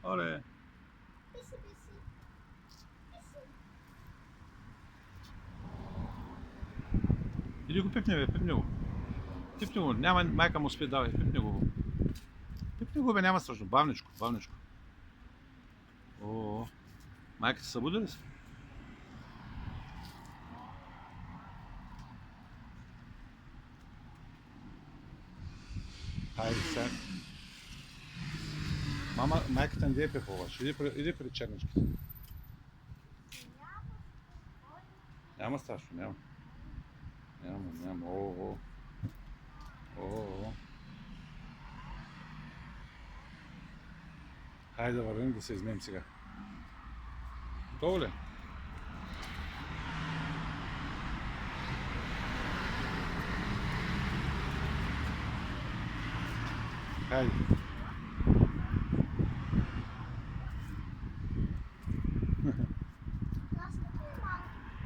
Оле. Иди го пипни, бе, пипни го. Пипни го, няма, майка му спи, давай, пипни го. Пипни го, бе, няма страшно, бавничко, бавничко. О, майка се събуди ли се? Хайде сега. Мама, майката не е пепуваш. Иди при черничките. Няма страшно, няма. Няма. О. Хайде да вървим да се измием сега. Готово ли? Хайде.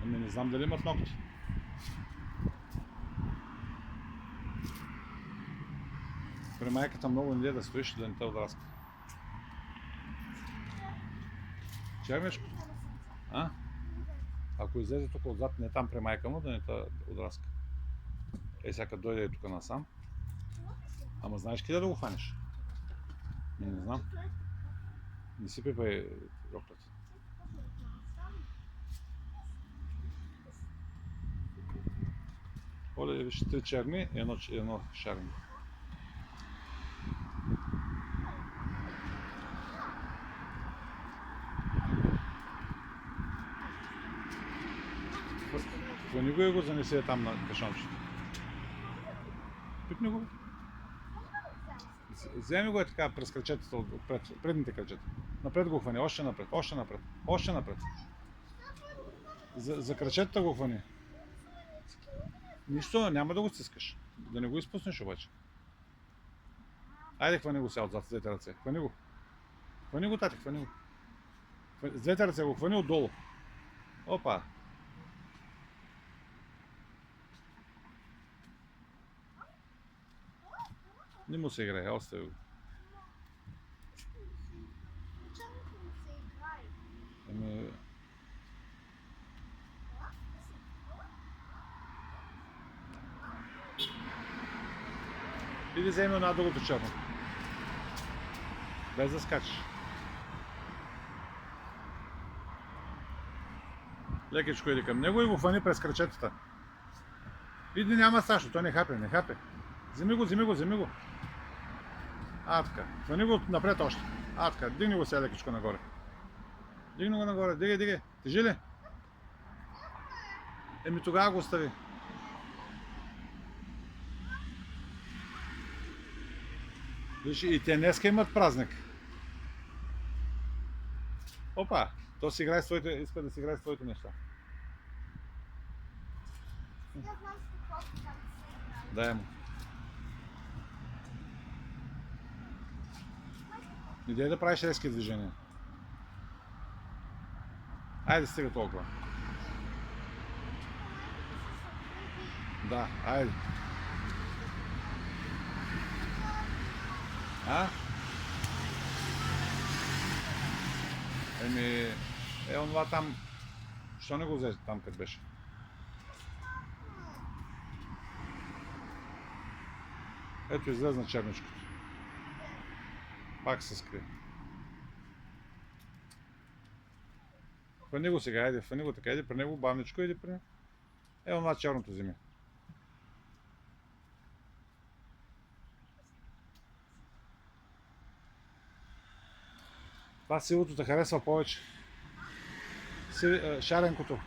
Ами не знам дали имат ногти. При майката много не да стоиш да не те отраска. Черничко? А? Ако излезе тук отзад, не там при майка му, да не те отраска. Ей, сега като дойде тук насам. Ама знаеш къде да го хванеш? Не знам. Не си пипай роклята. Оле, виж, 3 черни и едно шарено. Хвани го и го занесе там на кашончето. Пипни го. Вземи го е така през крачетата, предните крачета. Напред го хвани, още напред. За крачетата го хвани. Нищо, няма да го стискаш. Да не го изпуснеш обаче. Айде, хвани го сега отзад с двете ръце. Хвани го. Хвани го, тати, хвани го. С двете ръце го хвани отдолу. Опа. Не му се играе, остави го. Ами... Иди вземи една другото черно. Без да скачаш. Лекичко иди към него и го хвани през крачетата. Иди, няма страшно, той не хапе. Вземи го. А, така. Хвани го напред още. А, така. Дигни го сега лекичко нагоре. Дигни го нагоре. Дигай. Тежи ли? Еми тогава го остави. Виж, и те днеска имат празник. Опа! То си играе своите, иска да си играе своите неща. Дай му. Идей да правиш резки движения. Айде, стига толкова. Да, айде. А? Еми, онова там... Що не го взе там, къде беше? Ето, излезна черничкото. Пак се скри. Хвани го сега, айде, хвани го така, иди при него, бавничко, иди при него. Онова черното вземи. Това сивото те харесва повече. Шаренкото.